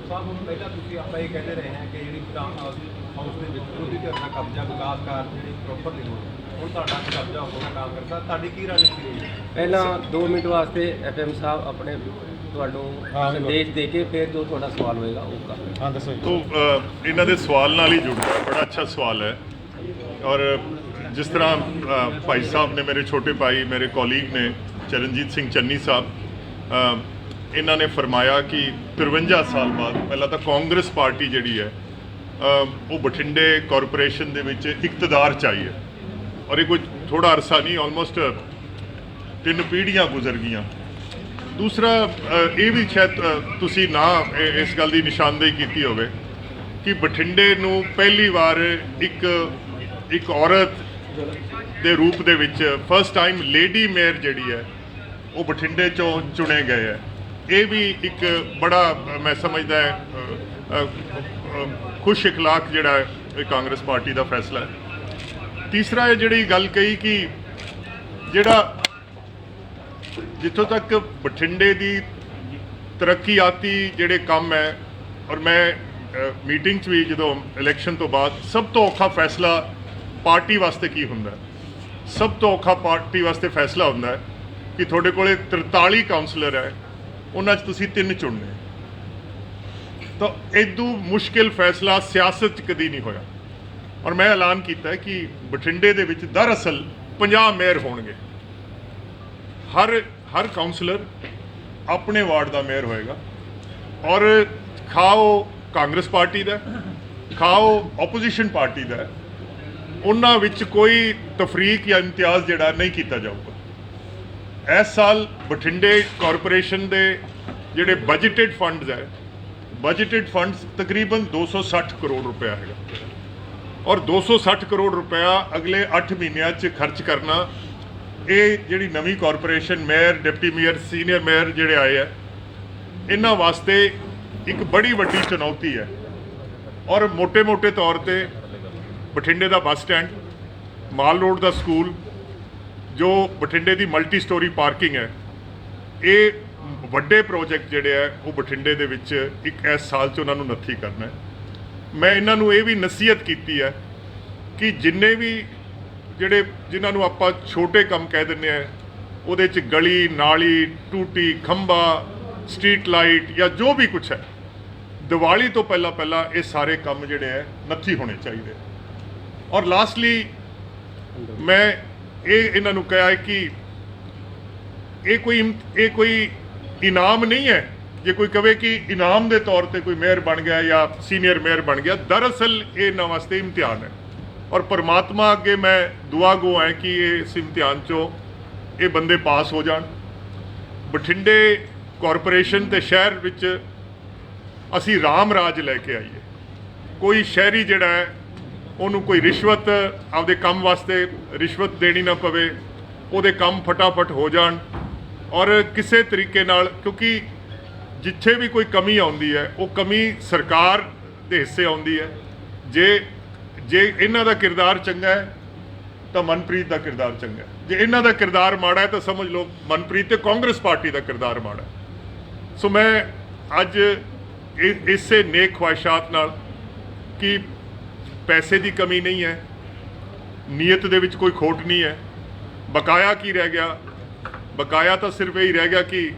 ਸਾਹਿਬ ਨੂੰ ਪਹਿਲਾਂ ਤੁਸੀਂ ਆਪਾਂ ਇਹ ਕਹਿੰਦੇ ਰਹੇ ਹਾਂ ਕਿ ਜਿਹੜੀ ਹਾਊਸ ਦੇ ਵਿੱਚ ਵਿਰੋਧੀ ਧਿਰ ਦਾ ਕਬਜ਼ਾ ਵਿਕਾਸ ਕਾਰਜ ਜਿਹੜੀ ਪ੍ਰੋਪਰ ਨਹੀਂ ਹੋਈ, ਹੁਣ ਤੁਹਾਡਾ ਕਬਜ਼ਾ ਹੋਣਾ ਕੰਮ ਕਰਦਾ, ਤੁਹਾਡੀ ਕੀ ਰਣਨੀਤੀ ਰਹੀ? ਪਹਿਲਾਂ 2 ਮਿੰਟ ਵਾਸਤੇ FM ਸਾਹਿਬ ਆਪਣੇ ਤੁਹਾਨੂੰ ਸੰਦੇਸ਼ ਦੇ ਕੇ ਫਿਰ ਜੋ ਤੁਹਾਡਾ ਸਵਾਲ ਹੋਏਗਾ ਉਹ ਕਰ। ਹਾਂ ਦੱਸੋ ਜੀ। तो ਇਹਨਾਂ ਦੇ ਸਵਾਲ ਨਾਲ ਹੀ ਜੁੜਦਾ ਹੈ, ਬੜਾ ਅੱਛਾ ਸਵਾਲ ਹੈ। ਔਰ ਜਿਸ ਤਰ੍ਹਾਂ ਭਾਈ ਸਾਹਿਬ ਨੇ, ਮੇਰੇ ਛੋਟੇ ਭਾਈ, ਮੇਰੇ ਕੋਲੀਗ ਨੇ ਚਰਨਜੀਤ ਸਿੰਘ ਚੰਨੀ ਸਾਹਿਬ, ਇਹਨਾਂ ਨੇ ਫਰਮਾਇਆ ਕਿ 53 ਸਾਲ ਬਾਅਦ ਪਹਿਲਾਂ ਤਾਂ ਕਾਂਗਰਸ ਪਾਰਟੀ ਜਿਹੜੀ ਹੈ ਉਹ ਬਠਿੰਡੇ ਕਾਰਪੋਰੇਸ਼ਨ ਦੇ ਵਿੱਚ ਇਕਤਦਾਰ 'ਚ ਆਈ ਹੈ। ਔਰ ਇਹ ਕੋਈ ਥੋੜਾ ਅਰਸਾ ਨਹੀਂ, ਆਲਮੋਸਟ 3 ਪੀੜ੍ਹੀਆਂ ਗੁਜ਼ਰ ਗਈਆਂ। ਦੂਸਰਾ ਇਹ ਵੀ ਸ਼ਾਇਦ ਤੁਸੀਂ ਨਾ ਇਸ ਗੱਲ ਦੀ ਨਿਸ਼ਾਨਦੇਹੀ ਕੀਤੀ ਹੋਵੇ ਕਿ ਬਠਿੰਡੇ ਨੂੰ ਪਹਿਲੀ ਵਾਰ ਇੱਕ ਔਰਤ ਦੇ ਰੂਪ ਦੇ ਵਿੱਚ ਫਸਟ ਟਾਈਮ ਲੇਡੀ ਮੇਅਰ ਜਿਹੜੀ ਹੈ ਉਹ ਬਠਿੰਡੇ 'ਚੋਂ ਚੁਣੇ ਗਏ ਹੈ। ਇਹ ਵੀ ਇੱਕ ਬੜਾ ਮੈਂ ਸਮਝਦਾ ਖੁਸ਼ ਇਖਲਾਕ ਜਿਹੜਾ ਇਹ ਕਾਂਗਰਸ ਪਾਰਟੀ ਦਾ ਫੈਸਲਾ ਹੈ। ਤੀਸਰਾ ਇਹ ਜਿਹੜੀ ਗੱਲ ਕਹੀ ਕਿ ਜਿਹੜਾ ਜਿੱਥੋਂ ਤੱਕ ਬਠਿੰਡੇ ਦੀ ਤਰੱਕੀਆਤੀ ਜਿਹੜੇ ਕੰਮ ਹੈ, ਔਰ ਮੈਂ ਮੀਟਿੰਗ 'ਚ ਵੀ ਜਦੋਂ ਇਲੈਕਸ਼ਨ ਤੋਂ ਬਾਅਦ ਸਭ ਤੋਂ ਔਖਾ ਫੈਸਲਾ ਪਾਰਟੀ ਵਾਸਤੇ ਕੀ ਹੁੰਦਾ, ਸਭ ਤੋਂ ਔਖਾ ਪਾਰਟੀ ਵਾਸਤੇ ਫੈਸਲਾ ਹੁੰਦਾ ਕਿ ਤੁਹਾਡੇ ਕੋਲੇ 43 ਕਾਉਂਸਲਰ ਹੈ, ਉਹਨਾਂ 'ਚ ਤੁਸੀਂ 3 ਚੁਣਨੇ। ਤਾਂ ਇਦੋਂ ਮੁਸ਼ਕਿਲ ਫੈਸਲਾ ਸਿਆਸਤ 'ਚ ਕਦੀ ਨਹੀਂ ਹੋਇਆ। ਔਰ ਮੈਂ ਐਲਾਨ ਕੀਤਾ ਕਿ ਬਠਿੰਡੇ ਦੇ ਵਿੱਚ ਦਰਅਸਲ 50 ਮੇਅਰ ਹੋਣਗੇ। ਹਰ ਕਾਉਂਸਲਰ ਆਪਣੇ ਵਾਰਡ ਦਾ ਮੇਅਰ ਹੋਏਗਾ। ਔਰ ਖਾਓ ਕਾਂਗਰਸ ਪਾਰਟੀ ਦਾ, ਖਾਓ ਆਪੋਜੀਸ਼ਨ ਪਾਰਟੀ ਦਾ, ਉਹਨਾਂ ਵਿੱਚ ਕੋਈ ਤਫਰੀਕ ਜਾਂ ਇਮਤਿਆਜ਼ ਜਿਹੜਾ ਨਹੀਂ ਕੀਤਾ ਜਾਊਗਾ। ਇਸ ਸਾਲ ਬਠਿੰਡੇ ਕਾਰਪੋਰੇਸ਼ਨ ਦੇ ਜਿਹੜੇ ਬਜਟਡ ਫੰਡਸ ਹੈ, ਬਜਟਡ ਫੰਡਸ ਤਕਰੀਬਨ 260 ਕਰੋੜ ਰੁਪਇਆ ਹੈਗਾ। ਔਰ 260 ਕਰੋੜ ਰੁਪਇਆ ਅਗਲੇ 8 ਮਹੀਨਿਆਂ 'ਚ ਖਰਚ ਕਰਨਾ, ਇਹ ਜਿਹੜੀ ਨਵੀਂ corporation mayor, deputy mayor, senior mayor ਜਿਹੜੇ ਆਏ ਆ, ਇਹਨਾਂ ਵਾਸਤੇ ਇੱਕ ਬੜੀ ਵੱਡੀ ਚੁਣੌਤੀ ਹੈ। ਔਰ ਮੋٹے ਤੌਰ ਤੇ ਬਠਿੰਡੇ ਦਾ ਬੱਸ ਸਟੈਂਡ, ਮਾਲ ਰੋਡ ਦਾ ਸਕੂਲ, ਜੋ ਬਠਿੰਡੇ ਦੀ ਮਲਟੀ ਸਟੋਰੀ ਪਾਰਕਿੰਗ ਹੈ, ਇਹ ਵੱਡੇ ਪ੍ਰੋਜੈਕਟ ਜਿਹੜੇ ਹੈ ਉਹ ਬਠਿੰਡੇ ਦੇ ਵਿੱਚ ਇੱਕ ਇਸ ਸਾਲ 'ਚ ਉਹਨਾਂ ਨੂੰ ਨੱਥੀ ਕਰਨਾ ਹੈ। ਮੈਂ ਇਹਨਾਂ ਨੂੰ ਇਹ ਵੀ ਨਸੀਹਤ ਕੀਤੀ ਹੈ ਕਿ ਜਿੰਨੇ ਵੀ ਜਿਨ੍ਹਾਂ ਨੂੰ ਆਪਾਂ ਛੋਟੇ ਕੰਮ ਕਹਿ ਦਿੰਦੇ ਆ, ਉਹਦੇ 'ਚ ਗਲੀ ਨਾਲੀ ਟੂਟੀ ਖੰਭਾ ਸਟਰੀਟ ਲਾਈਟ ਜਾਂ ਜੋ ਵੀ ਕੁਛ ਹੈ, ਦੀਵਾਲੀ ਤੋਂ ਪਹਿਲਾਂ ਇਹ ਸਾਰੇ ਕੰਮ ਜਿਹੜੇ ਹੈ ਨੱਥੀ ਹੋਣੇ ਚਾਹੀਦੇ। ਔਰ ਲਾਸਟਲੀ ਮੈਂ ਇਹਨਾਂ ਨੂੰ ਕਿਹਾ ਹੈ ਕਿ ਇਹ ਕੋਈ ਇਨਾਮ ਨਹੀਂ ਹੈ। ਜੇ ਕੋਈ ਕਵੇ ਕਿ ਇਨਾਮ ਦੇ ਤੌਰ ਤੇ ਕੋਈ ਮੇਅਰ ਬਣ ਗਿਆ ਜਾਂ ਸੀਨੀਅਰ ਮੇਅਰ ਬਣ ਗਿਆ, ਦਰਅਸਲ ਇਹ ਇਹਨਾਂ ਵਾਸਤੇ ਇਮਤਿਹਾਨ ਹੈ। ਔਰ ਪਰਮਾਤਮਾ ਅੱਗੇ ਮੈਂ ਦੁਆ ਗੋ ਹੈ ਕਿ ਇਸ ਇਮਤਿਹਾਨ 'ਚੋਂ ਇਹ ਬੰਦੇ ਪਾਸ ਹੋ ਜਾਣ। ਬਠਿੰਡੇ ਕਾਰਪੋਰੇਸ਼ਨ ਤੇ ਸ਼ਹਿਰ ਵਿੱਚ ਅਸੀਂ ਰਾਮ ਰਾਜ ਲੈ ਕੇ ਆਈਏ। ਕੋਈ ਸ਼ਹਿਰੀ ਜਿਹੜਾ ਹੈ ਉਹਨੂੰ ਕੋਈ ਰਿਸ਼ਵਤ ਆਪਦੇ ਕੰਮ ਵਾਸਤੇ ਰਿਸ਼ਵਤ ਦੇਣੀ ਨਾ ਪਵੇ, ਉਹਦੇ ਕੰਮ ਫਟਾਫਟ ਹੋ ਜਾਣ। ਔਰ ਕਿਸੇ ਤਰੀਕੇ ਨਾਲ, ਕਿਉਂਕਿ ਜਿੱਥੇ ਵੀ ਕੋਈ ਕਮੀ ਆਉਂਦੀ ਹੈ ਉਹ ਕਮੀ ਸਰਕਾਰ ਦੇ ਹਿੱਸੇ ਆਉਂਦੀ ਹੈ। ਜੇ ਇਹਨਾਂ ਦਾ ਕਿਰਦਾਰ ਚੰਗਾ ਹੈ ਤਾਂ ਮਨਪ੍ਰੀਤ ਦਾ ਕਿਰਦਾਰ ਚੰਗਾ ਹੈ, ਜੇ ਇਹਨਾਂ ਦਾ ਕਿਰਦਾਰ ਮਾੜਾ ਹੈ ਤਾਂ ਸਮਝ ਲਓ ਮਨਪ੍ਰੀਤ ਤੇ ਕਾਂਗਰਸ ਪਾਰਟੀ ਦਾ ਕਿਰਦਾਰ ਮਾੜਾ ਹੈ। ਸੋ ਮੈਂ ਅੱਜ ਇਸੇ ਨੇਕ ਖਵਾਇਸ਼ਾਤ ਨਾਲ ਕਿ ਪੈਸੇ ਦੀ ਕਮੀ ਨਹੀਂ ਹੈ, ਨੀਅਤ ਦੇ ਵਿੱਚ ਕੋਈ ਖੋਟ ਨਹੀਂ ਹੈ। ਬਕਾਇਆ ਕੀ ਰਹਿ ਗਿਆ? ਬਕਾਇਆ ਤਾਂ ਸਿਰਫ ਇਹ ਹੀ ਰਹਿ ਗਿਆ ਕਿ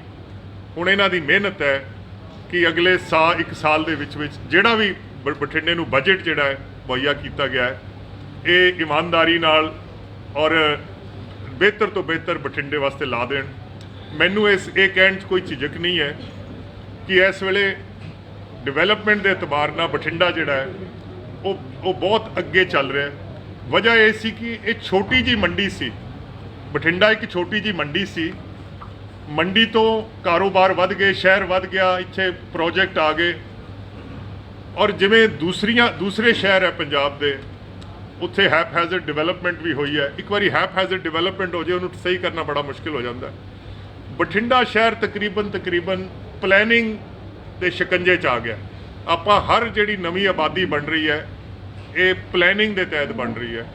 ਹੁਣ ਇਹਨਾਂ ਦੀ ਮਿਹਨਤ ਹੈ ਕਿ ਅਗਲੇ ਇੱਕ ਸਾਲ ਦੇ ਵਿੱਚ ਜਿਹੜਾ ਵੀ ਬਠਿੰਡੇ ਨੂੰ ਬਜਟ ਜਿਹੜਾ ਹੈ ਮੁਹੱਈਆ ਕੀਤਾ ਗਿਆ ਹੈ, ਇਹ ਇਮਾਨਦਾਰੀ ਨਾਲ ਔਰ ਬਿਹਤਰ ਤੋਂ ਬਿਹਤਰ ਬਠਿੰਡੇ ਵਾਸਤੇ ਲਾ ਦੇਣ। ਮੈਨੂੰ ਇਹ ਕਹਿਣ 'ਚ ਕੋਈ ਝਿਜਕ ਨਹੀਂ ਹੈ ਕਿ ਇਸ ਵੇਲੇ ਡਿਵੈਲਪਮੈਂਟ ਦੇ ਅਤਬਾਰ ਨਾਲ ਬਠਿੰਡਾ ਜਿਹੜਾ ਹੈ ਉਹ ਬਹੁਤ ਅੱਗੇ ਚੱਲ ਰਿਹਾ ਹੈ। ਵਜ੍ਹਾ ਇਹ ਸੀ ਕਿ ਇਹ ਛੋਟੀ ਜੀ ਮੰਡੀ ਸੀ, ਬਠਿੰਡਾ ਇੱਕ ਛੋਟੀ ਜੀ ਮੰਡੀ ਸੀ। ਮੰਡੀ ਤੋਂ ਕਾਰੋਬਾਰ ਵੱਧ ਗਏ, ਸ਼ਹਿਰ ਵੱਧ ਗਿਆ, ਇੱਥੇ ਪ੍ਰੋਜੈਕਟ ਆ ਗਏ। ਔਰ ਜਿਵੇਂ ਦੂਸਰੇ ਸ਼ਹਿਰ ਹੈ ਪੰਜਾਬ ਦੇ, ਉੱਥੇ ਹੈਪਹੈਜ਼ਰਡ ਡਿਵੈਲਪਮੈਂਟ ਵੀ ਹੋਈ ਹੈ। ਇੱਕ ਵਾਰੀ ਹੈਪਹੈਜ਼ਰਡ ਡਿਵੈਲਪਮੈਂਟ ਹੋ ਜਾਏ ਉਹਨੂੰ ਸਹੀ ਕਰਨਾ ਬੜਾ ਮੁਸ਼ਕਿਲ ਹੋ ਜਾਂਦਾ ਹੈ। ਬਠਿੰਡਾ ਸ਼ਹਿਰ ਤਕਰੀਬਨ ਪਲੈਨਿੰਗ ਦੇ ਸ਼ਿਕੰਜੇ 'ਚ ਆ ਗਿਆ। ਆਪਾਂ ਹਰ ਜਿਹੜੀ ਨਵੀਂ ਆਬਾਦੀ ਬਣ ਰਹੀ ਹੈ ਇਹ ਪਲੈਨਿੰਗ ਦੇ ਤਹਿਤ ਬਣ ਰਹੀ ਹੈ,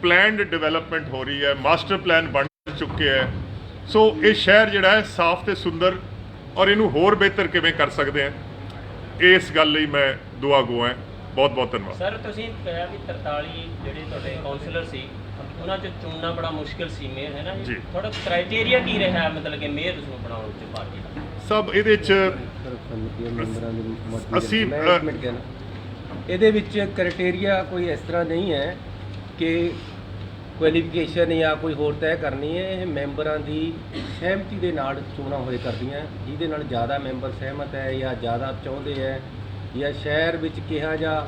ਪਲੈਨਡ ਡਿਵੈਲਪਮੈਂਟ ਹੋ ਰਹੀ ਹੈ, ਮਾਸਟਰ ਪਲਾਨ ਬਣ ਚੁੱਕਿਆ ਹੈ। ਸੋ ਇਹ ਸ਼ਹਿਰ ਜਿਹੜਾ ਹੈ ਸਾਫ਼ ਤੇ ਸੁੰਦਰ, ਔਰ ਇਹਨੂੰ ਹੋਰ ਬਿਹਤਰ ਕਿਵੇਂ ਕਰ ਸਕਦੇ ਹਾਂ, ਇਸ ਗੱਲ ਲਈ ਮੈਂ ਦੁਆ ਗੋ ਹਾਂ। ਬਹੁਤ ਬਹੁਤ ਧੰਨਵਾਦ। ਸਰ, ਤੁਸੀਂ ਕਿਹਾ ਵੀ 43 ਜਿਹੜੇ ਤੁਹਾਡੇ ਕਾਉਂਸਲਰ ਸੀ ਉਹਨਾਂ 'ਚ ਚੁਣਨਾ ਬੜਾ ਮੁਸ਼ਕਿਲ ਸੀ ਮੇਅਰ, ਹੈ ਨਾ ਜੀ? ਥੋੜਾ ਕ੍ਰਾਈਟੇਰੀਆ ਕੀ ਰਿਹਾ ਮਤਲਬ ਕਿ ਮੇਅਰ ਨੂੰ ਬਣਾਉਣ 'ਚ ਪਾਰਟੀ ਦਾ? ਸਭ ਇਹਦੇ 'ਚ ਅਸੀਂ ਇਹਦੇ ਵਿੱਚ ਕ੍ਰਾਈਟੇਰੀਆ ਕੋਈ ਇਸ ਤਰ੍ਹਾਂ ਨਹੀਂ ਹੈ ਕਿ ਕੁਆਲੀਫਿਕੇਸ਼ਨ ਜਾਂ ਕੋਈ ਹੋਰ ਤੈਅ ਕਰਨੀ ਹੈ। ਇਹ ਮੈਂਬਰਾਂ ਦੀ ਸਹਿਮਤੀ ਦੇ ਨਾਲ ਚੋਣਾਂ ਹੋਏ ਕਰਦੀਆਂ, ਜਿਹਦੇ ਨਾਲ ਜ਼ਿਆਦਾ ਮੈਂਬਰ ਸਹਿਮਤ ਹੈ ਜਾਂ ਜ਼ਿਆਦਾ ਚਾਹੁੰਦੇ ਹੈ ਜਾਂ ਸ਼ਹਿਰ ਵਿੱਚ ਕਿਹਾ ਜਾਂ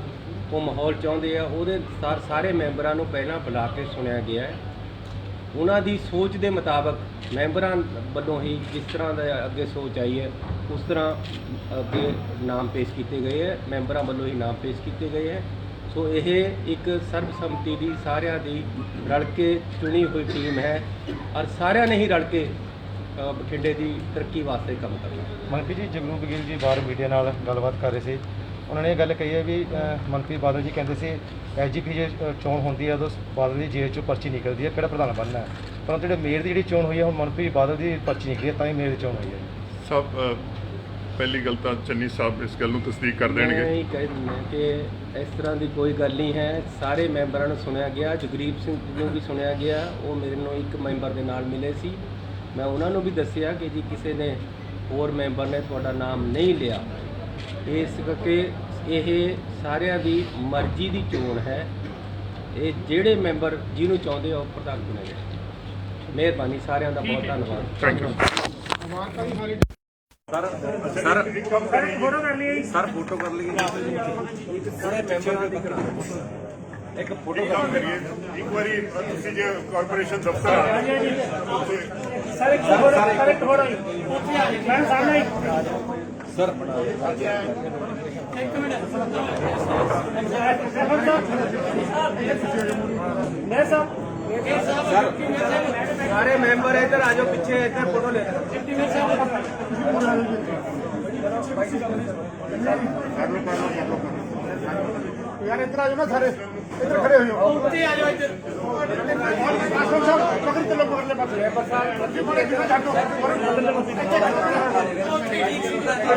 ਉਹ ਮਾਹੌਲ ਚਾਹੁੰਦੇ ਆ, ਉਹਦੇ ਸਾਰੇ ਮੈਂਬਰਾਂ ਨੂੰ ਪਹਿਲਾਂ ਬੁਲਾ ਕੇ ਸੁਣਿਆ ਗਿਆ ਹੈ। ਉਹਨਾਂ ਦੀ ਸੋਚ ਦੇ ਮੁਤਾਬਕ ਮੈਂਬਰਾਂ ਵੱਲੋਂ ਹੀ ਜਿਸ ਤਰ੍ਹਾਂ ਦਾ ਅੱਗੇ ਸੋਚ ਆਈ ਹੈ ਉਸ ਤਰ੍ਹਾਂ ਅੱਗੇ ਨਾਮ ਪੇਸ਼ ਕੀਤੇ ਗਏ ਹੈ, ਮੈਂਬਰਾਂ ਵੱਲੋਂ ਹੀ ਨਾਮ ਪੇਸ਼ ਕੀਤੇ ਗਏ ਹੈ। ਸੋ ਇਹ ਇੱਕ ਸਰਬਸੰਮਤੀ ਦੀ ਸਾਰਿਆਂ ਦੀ ਰਲ ਕੇ ਚੁਣੀ ਹੋਈ ਟੀਮ ਹੈ ਔਰ ਸਾਰਿਆਂ ਨੇ ਹੀ ਰਲ ਕੇ ਬਠਿੰਡੇ ਦੀ ਤਰੱਕੀ ਵਾਸਤੇ ਕੰਮ ਕਰਨਾ। ਮਨਪ੍ਰੀਤ ਜੀ, ਜਗਰੂਪ ਗਿੱਲ ਜੀ ਬਾਹਰ ਮੀਡੀਆ ਨਾਲ ਗੱਲਬਾਤ ਕਰ ਰਹੇ ਸੀ, ਉਹਨਾਂ ਨੇ ਇਹ ਗੱਲ ਕਹੀ ਹੈ ਵੀ ਮਨਪ੍ਰੀਤ ਬਾਦਲ ਜੀ ਕਹਿੰਦੇ ਸੀ ਐਸਜੀਪੀ ਜੇ ਚੋਣ ਹੁੰਦੀ ਹੈ ਉਦੋਂ ਬਾਦਲ ਦੀ ਜੇਲ੍ਹ 'ਚੋਂ ਪਰਚੀ ਨਿਕਲਦੀ ਹੈ, ਕਿਹੜਾ ਪ੍ਰਧਾਨ ਬਣਨਾ ਹੈ। ਪਰ ਜਿਹੜੇ ਮੇਅਰ ਦੀ ਜਿਹੜੀ ਚੋਣ ਹੋਈ ਹੈ ਹੁਣ ਮਨਪ੍ਰੀਤ ਬਾਦਲ ਦੀ ਪਰਚੀ ਨਿਕਲੀ ਹੈ ਤਾਂ ਹੀ ਮੇਅਰ ਦੀ ਚੋਣ ਹੋਈ ਹੈ। ਸਭ ਪਹਿਲੀ ਗੱਲ ਤਾਂ ਚੰਨੀ ਸਾਹਿਬ ਇਸ ਗੱਲ ਨੂੰ ਤਸਦੀਕ ਕਰ ਦੇਣਗੇ। ਮੈਂ ਇਹ ਕਹਿ ਦਿੰਦਾ ਕਿ ਇਸ ਤਰ੍ਹਾਂ ਦੀ ਕੋਈ ਗੱਲ ਨਹੀਂ ਹੈ। ਸਾਰੇ ਮੈਂਬਰਾਂ ਨੂੰ ਸੁਣਿਆ ਗਿਆ, ਜਗਰੀਪ ਸਿੰਘ ਨੂੰ ਵੀ ਸੁਣਿਆ ਗਿਆ, ਉਹ ਮੇਰੇ ਨੂੰ ਇੱਕ ਮੈਂਬਰ ਦੇ ਨਾਲ ਮਿਲੇ ਸੀ। ਮੈਂ ਉਹਨਾਂ ਨੂੰ ਵੀ ਦੱਸਿਆ ਕਿ ਜੀ ਕਿਸੇ ਨੇ ਹੋਰ ਮੈਂਬਰ ਨੇ ਤੁਹਾਡਾ ਨਾਮ ਨਹੀਂ ਲਿਆ, ਇਸ ਕਰਕੇ ਇਹ ਸਾਰਿਆਂ ਦੀ ਮਰਜ਼ੀ ਦੀ ਚੋਣ ਹੈ। ਇਹ ਜਿਹੜੇ ਮੈਂਬਰ ਜਿਹਨੂੰ ਚਾਹੁੰਦੇ ਆ ਉਹ ਪ੍ਰਧਾਨ ਚੁਣੇਗੇ। ਮਿਹਰਬਾਨੀ, ਸਾਰਿਆਂ ਦਾ ਬਹੁਤ ਧੰਨਵਾਦ। Thank you. ਸਰ ਫੋਟੋ ਕਰ ਲਈਏ ਸਾਰੇ ਮੈਂਬਰਾਂ ਦੀ ਇੱਕ ਫੋਟੋ ਕਰੀਏ ਇੱਕ ਵਾਰੀ ਤੁਸੀਂ ਜੇ ਕਾਰਪੋਰੇਸ਼ਨ ਦਫ਼ਤਰ ਆ ਸਰ ਇੱਕ ਫੋਟੋ ਮੈਂ ਸਾਹਮਣੇ ਸਰ ਇੱਕ ਮਿੰਟ ਮੈਂ ਸਾਹਿਬ ਸਾਰੇ ਮੈਂਬਰ ਇੱਧਰ ਆ ਜਾਓ, ਪਿੱਛੇ ਇੱਧਰ ਫੋਟੋ ਲੈ ਕਰ ਲਓ यार इधर आ जाओ ना सारे, इधर खड़े हो जाओ। ऊपर आ जाओ इधर। पकड़ चलो पकड़ ले बस। बड़े कितना जाटो।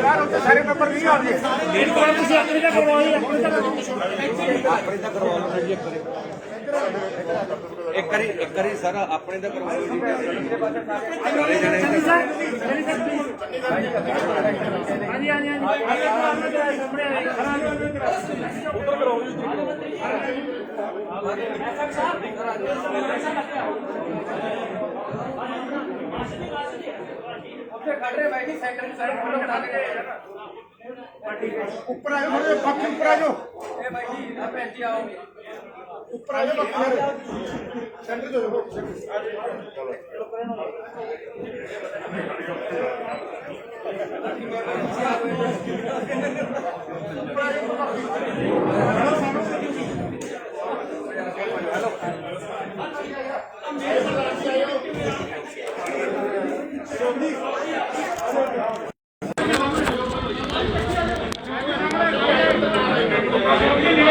यार उनके सारे पेपर नहीं आ रहे। डेढ़ को ਤੁਸੀਂ ਆਪਣੀ ਦਾ ਕਰਵਾਈ ਆਪਣੀ ਦਾ ਕਰਵਾਓ ਜੀ ਇੱਕ ਵਾਰੀ ਸਰ ਆਪਣੇ ਦਾ ਕਰਵਾਓ ਜੀ ਹਾਂਜੀ ਹਾਂਜੀ ਉਧਰ ਕਰਵਾਓ ਜੀ ਉੱਥੇ ਖੜ ਰਹੇ ਬਾਈ ਜੀ ਸੈਂਟਰ ਸਾਰੇ ਫੋਟੋ ਬਣਾ ਦੇ ऊपर आ जाओ बाकी ऊपर आ जाओ ए भाई जी आप ऐसे आओ ऊपर आ जाओ बाकी सेंटर जो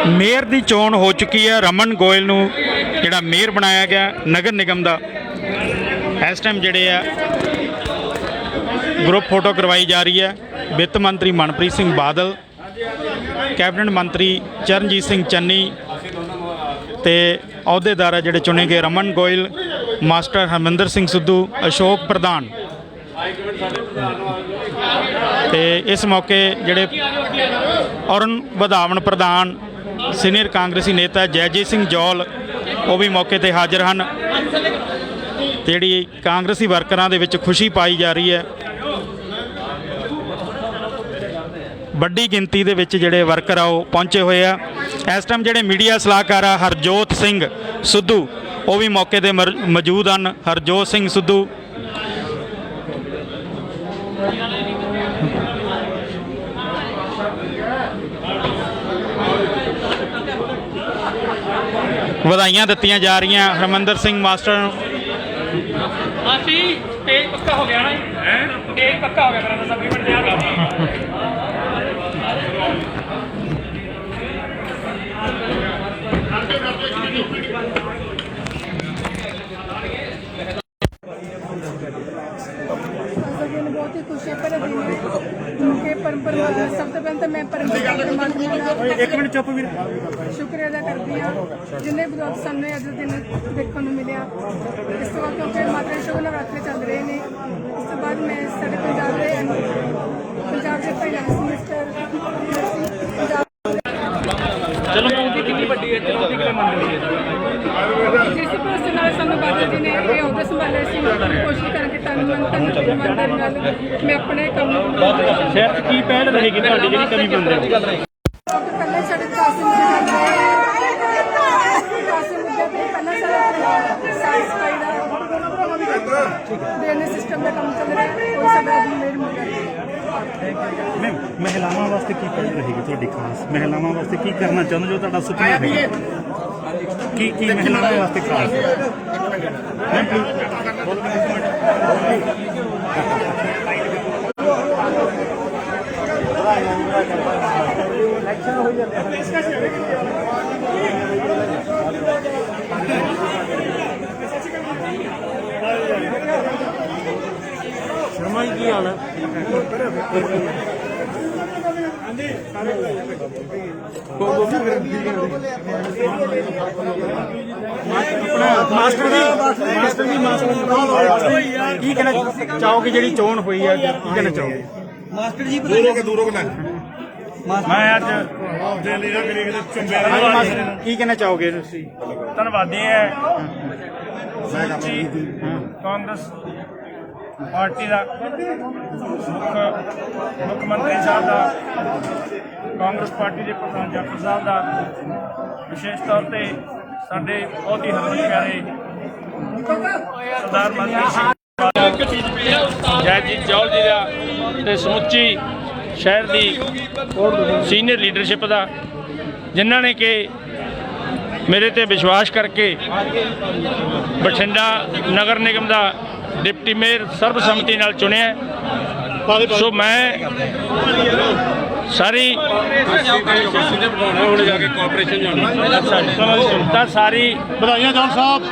ਮੇਅਰ ਦੀ ਚੋਣ ਹੋ ਚੁੱਕੀ ਹੈ। ਰਮਨ ਗੋਇਲ ਨੂੰ ਜਿਹੜਾ ਮੇਅਰ ਬਣਾਇਆ ਗਿਆ ਨਗਰ ਨਿਗਮ ਦਾ, ਇਸ ਟਾਈਮ ਜਿਹੜੇ ਆ ਗਰੁੱਪ ਫੋਟੋ ਕਰਵਾਈ ਜਾ ਰਹੀ ਹੈ। ਵਿੱਤ ਮੰਤਰੀ ਮਨਪ੍ਰੀਤ ਸਿੰਘ ਬਾਦਲ, ਕੈਬਨਿਟ ਮੰਤਰੀ ਚਰਨਜੀਤ ਸਿੰਘ ਚੰਨੀ ਤੇ ਅਹੁਦੇਦਾਰ ਜਿਹੜੇ ਚੁਣੇ ਗਏ ਰਮਨ ਗੋਇਲ, ਮਾਸਟਰ ਹਰਮਿੰਦਰ ਸਿੰਘ ਸਿੱਧੂ, ਅਸ਼ੋਕ ਪ੍ਰਧਾਨ। ਤੇ ਇਸ ਮੌਕੇ ਜਿਹੜੇ ਅਰੁਣ ਵਧਾਵਨ ਪ੍ਰਧਾਨ, ਸੀਨੀਅਰ ਕਾਂਗਰਸੀ ਨੇਤਾ ਜੈਜੀਤ ਸਿੰਘ ਜੌਲ ਉਹ ਵੀ ਮੌਕੇ ਤੇ ਹਾਜ਼ਰ ਹਨ। ਜਿਹੜੀ ਕਾਂਗਰਸੀ ਵਰਕਰਾਂ ਦੇ ਵਿੱਚ ਖੁਸ਼ੀ ਪਾਈ ਜਾ ਰਹੀ ਹੈ। ਵੱਡੀ ਗਿਣਤੀ ਦੇ ਵਿੱਚ ਜਿਹੜੇ ਵਰਕਰ ਆ ਉਹ ਪਹੁੰਚੇ ਹੋਏ ਆ। ਇਸ ਟਾਈਮ ਜਿਹੜੇ ਮੀਡੀਆ ਸਲਾਹਕਾਰ ਆ ਹਰਜੋਤ ਸਿੰਘ ਸਿੱਧੂ ਉਹ ਵੀ ਮੌਕੇ ਤੇ ਮੌਜੂਦ ਹਨ। ਹਰਜੋਤ ਸਿੰਘ ਸਿੱਧੂ ਵਧਾਈਆਂ ਦਿੱਤੀਆਂ ਜਾ ਰਹੀਆਂ ਹਰਮਿੰਦਰ ਸਿੰਘ ਮਾਸਟਰ ਨੂੰ। ਅਸੀਂ ਸਟੇਜ ਪੱਕਾ ਹੋ ਗਿਆ ਨਾ ਹੈ, ਸਟੇਜ ਪੱਕਾ ਹੋ ਗਿਆ ਮੇਰਾ ਤਾਂ ਸਬਰੀ ਬਣ ਗਿਆ। बहुत ही खुशी पर दिन है क्योंकि परंपरा सब तो पहले तो मैं परंपरा एक मिनट चुप भी शुक्रिया अदा करती हाँ जिन्हें बदौलत सानू अज दिन देखने को मिले। इस तो बाद क्योंकि माता शो नवरात्रे चल रहे हैं, इस तो बाद मैं साढ़े पंजाब के फाइनेंस मिनिस्टर चलो चुनौती कितनी बड़ी है, चुनौती कितनी मंन रही है। जिस भरोसे नाल सानू बाबा जी ने ये अहुदा संभाले सी कोशिश करके तन मन नाल मैं अपने काम शहर की पहल रहेगी ਤੁਹਾਡੀ ਜਿਹੜੀ ਕਮੀ ਬਣ ਰਹੀ ਹੈ। ਪਹਿਲਾਂ ਸਾਡੇ ਕਾਸੇ ਮੁੱਦੇ ਤੇ ਪਹਿਲਾਂ ਸਾਡਾ ਸਾਫ ਸਫਾਈ ਦਾ ਡਰੇਨੇਜ ਸਿਸਟਮ ਦਾ ਕੰਮ ਚੱਲ ਰਿਹਾ ਹੈ, ਕੋਈ ਸਾਡਾ ਮੇਰ ਮੁੱਦਾ ਮੈਮ ਮਹਿਲਾਵਾਂ ਵਾਸਤੇ ਕੀ ਪਹਿਲ ਰਹੇਗੀ ਤੁਹਾਡੀ ਖਾਸ? ਮਹਿਲਾਵਾਂ ਵਾਸਤੇ ਕੀ ਕਰਨਾ ਚਾਹੁੰਦੇ ਜੋ ਤੁਹਾਡਾ ਸੁਪਨਾ ਹੈ? ਕੀ ਮਹਿਲਾਵਾਂ ਵਾਸਤੇ ਖਾਸ ਸ਼ਰਮਾ ਜੀ ਕੀ ਹਾਲ ਹੈ? ਕੀ ਕਹਿਣਾ ਚਾਹੋਗੇ ਜਿਹੜੀ ਚੋਣ ਹੋਈ ਹੈ, ਕੀ ਕਹਿਣਾ ਚਾਹੋਗੇ? ਦੂਰੋਂ ਕੇ ਮੈਂ ਅੱਜ ਦਿੱਲੀ ਦਾ ਗਰੀਬ ਦੇ ਚੁੰਬੇ ਕੀ ਕਹਿਣਾ ਚਾਹੋਗੇ ਤੁਸੀਂ? ਧੰਨਵਾਦੀ ਹੈ ਕਾਂਗਰਸ ਪਾਰਟੀ ਦਾ ਮੁੱਖ ਮੰਤਰੀ ਸਾਹਿਬ ਦਾ, ਕਾਂਗਰਸ ਪਾਰਟੀ ਦੇ ਪ੍ਰਧਾਨ ਜਾਫਰ ਸਾਹਿਬ ਦਾ, ਵਿਸ਼ੇਸ਼ ਤੌਰ ਤੇ ਸਾਡੇ ਬਹੁਤ ਹੀ ਹਰਮਨ ਪਿਆਰੇ ਸਰਦਾਰ ਮਨਪ੍ਰੀਤ ਸਿੰਘ ਜੈਜੀਤ ਜੌਲ ਜੀ ਦਾ ਤੇ ਸਮੁੱਚੀ ਸ਼ਹਿਰ ਦੀ ਸੀਨੀਅਰ ਲੀਡਰਸ਼ਿਪ ਦਾ, ਜਿਨ੍ਹਾਂ ਨੇ ਕਿ ਮੇਰੇ ਤੇ ਵਿਸ਼ਵਾਸ ਕਰਕੇ ਬਠਿੰਡਾ ਨਗਰ ਨਿਗਮ ਦਾ डिप्टी मेयर सर्वसम्मति नाल चुनिया। सो मैं ਸਾਰੀ ਤਾਂ ਸਾਰੀ ਵਧਾਈਆਂ ਜੌਨ ਸਾਹਿਬ।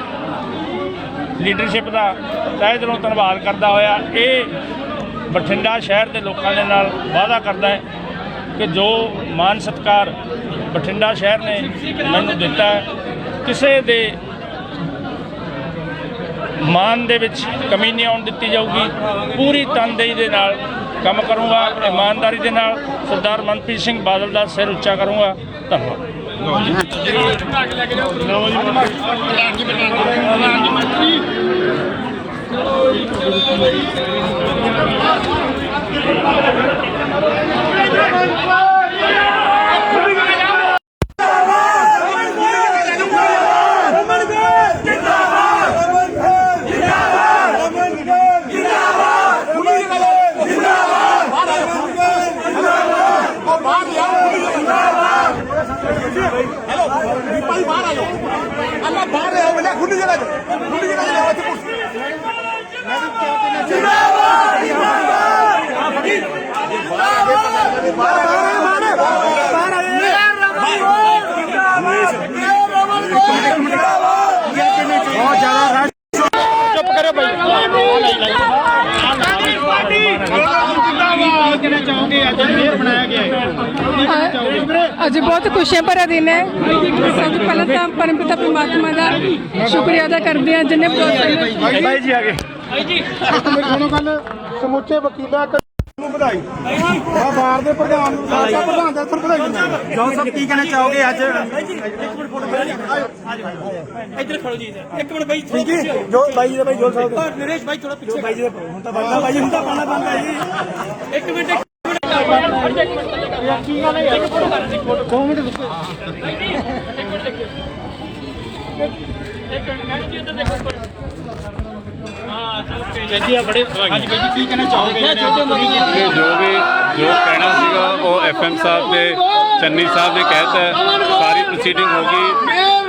ਲੀਡਰਸ਼ਿਪ ਦਾ ਤਹਿ ਦਿਲੋਂ ਧੰਨਵਾਦ ਕਰਦਾ ਹੋਇਆ ਇਹ ਬਠਿੰਡਾ ਸ਼ਹਿਰ ਦੇ ਲੋਕਾਂ ਦੇ ਨਾਲ ਵਾਅਦਾ ਕਰਦਾ ਹੈ ਕਿ ਜੋ ਮਾਨ ਸਤਿਕਾਰ ਬਠਿੰਡਾ ਸ਼ਹਿਰ ਨੇ ਮੈਨੂੰ ਦਿੱਤਾ ਹੈ, ਕਿਸੇ ਦੇ ਮਾਨ ਦੇ ਵਿੱਚ ਕਮੀ ਨਹੀਂ ਆਉਣ ਦਿੱਤੀ ਜਾਊਗੀ। ਪੂਰੀ ਤਨਦੇਹੀ ਦੇ ਨਾਲ ਕੰਮ ਕਰੂੰਗਾ, ਇਮਾਨਦਾਰੀ ਦੇ ਨਾਲ ਸਰਦਾਰ ਮਨਪ੍ਰੀਤ ਸਿੰਘ ਬਾਦਲ ਦਾ ਸਿਰ ਉੱਚਾ ਕਰੂੰਗਾ। ਧੰਨਵਾਦ। ਚੁੱਪ ਕਰੋ ਭਾਈ। ਅੱਜ ਬਹੁਤ ਖੁਸ਼ੀਆਂ ਭਰਿਆ ਦਿਨ ਹੈ। ਸਭ ਤੋਂ ਪਹਿਲਾਂ ਤਾਂ ਪਰਮਪਿਤਾ ਪਰਮਾਤਮਾ ਦਾ ਸ਼ੁਕਰੀਆ ਅਦਾ ਕਰਦੇ ਹਾਂ ਜਿਨੇ ਭਾਈ ਜੀ ਆ ਗਏ। ਸੁਣੋ ਗੱਲ, ਸਮੁੱਚੇ ਵਕੀਲਾਂ ਨੂੰ ਵਧਾਈ। ਬਾਰ ਦੇ ਪ੍ਰਧਾਨ ਨੂੰ ਪ੍ਰਧਾਨ ਦਾ ਵਧਾਈ ਦਿੰਦਾ। ਜੌਨ ਸਾਹਿਬ ਕੀ ਕਹਿਣਾ ਚਾਹੋਗੇ ਅੱਜ? ਇੱਧਰ ਖੜੋ ਜੀ, ਇੱਕ ਮਿੰਟ ਬਾਈ ਜੋ ਬਾਈ ਜੀ ਦਾ ਬਾਈ ਜੌਨ ਸਾਹਿਬ ਨਰੇਸ਼ ਬਾਈ ਥੋੜਾ ਪਿੱਛੇ ਬਾਈ ਜੀ ਦਾ ਹੁਣ ਤਾਂ ਬੰਦਾ ਬਾਈ ਹੁਣ ਤਾਂ ਪਾਣਾ ਬੰਦਾ ਜੀ। ਇੱਕ ਮਿੰਟ ਕੀ ਗੱਲ ਹੈ? 2 ਮਿੰਟ ਰੁਕੋ। ਕੀ ਕਹਿਣਾ ਚਾਹੋਗੇ? ਜੋ ਕਹਿਣਾ ਸੀਗਾ ਉਹ FM ਸਾਹਿਬ ਤੇ ਚੰਨੀ ਸਾਹਿਬ ਨੇ ਕਹਿਤਾ। ਸਾਰੀ ਪ੍ਰੋਸੀਡਿੰਗ ਹੋ ਗਈ,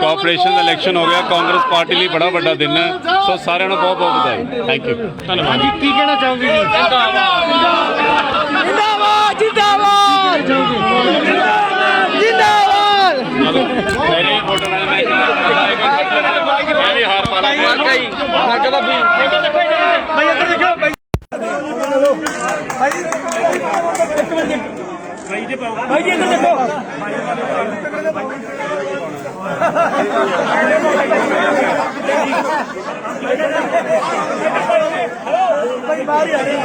ਕੋਆਪਰੇਸ਼ਨ ਦਾ ਇਲੈਕਸ਼ਨ ਹੋ ਗਿਆ। ਕਾਂਗਰਸ ਪਾਰਟੀ ਲਈ ਬੜਾ ਵੱਡਾ ਦਿਨ ਹੈ, ਸੋ ਸਾਰਿਆਂ ਨੂੰ ਬਹੁਤ ਬਹੁਤ ਵਧਾਈ। Thank you. ਧੰਨਵਾਦ ਜੀ। ਕੀ ਕਹਿਣਾ ਚਾਹੋਗੇ ਜੀ? ਜਿੰਦਾਬਾਦ ਜਿੰਦਾਬਾਦ ਜਿੰਦਾਬਾਦ। ਮੇਰੇ ਵੋਟਰ ਮੈਂ ਵੀ ਹਾਰ ਪਾ ਲਾਂਗਾ। ਭਾਈ ਇੱਧਰ ਦੇਖੋ ਭਾਈ। ਭਾਈ ਜੀ ਇੱਧਰ ਦੇਖੋ। ਭਾਈ ਬਾਹਰ ਹੀ ਆ ਰਹੇ।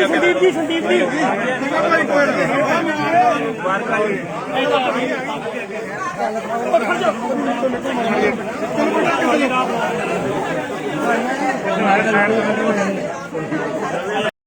ਸੰਦੀਪ ਜੀ ਸੰਦੀਪ ਜੀ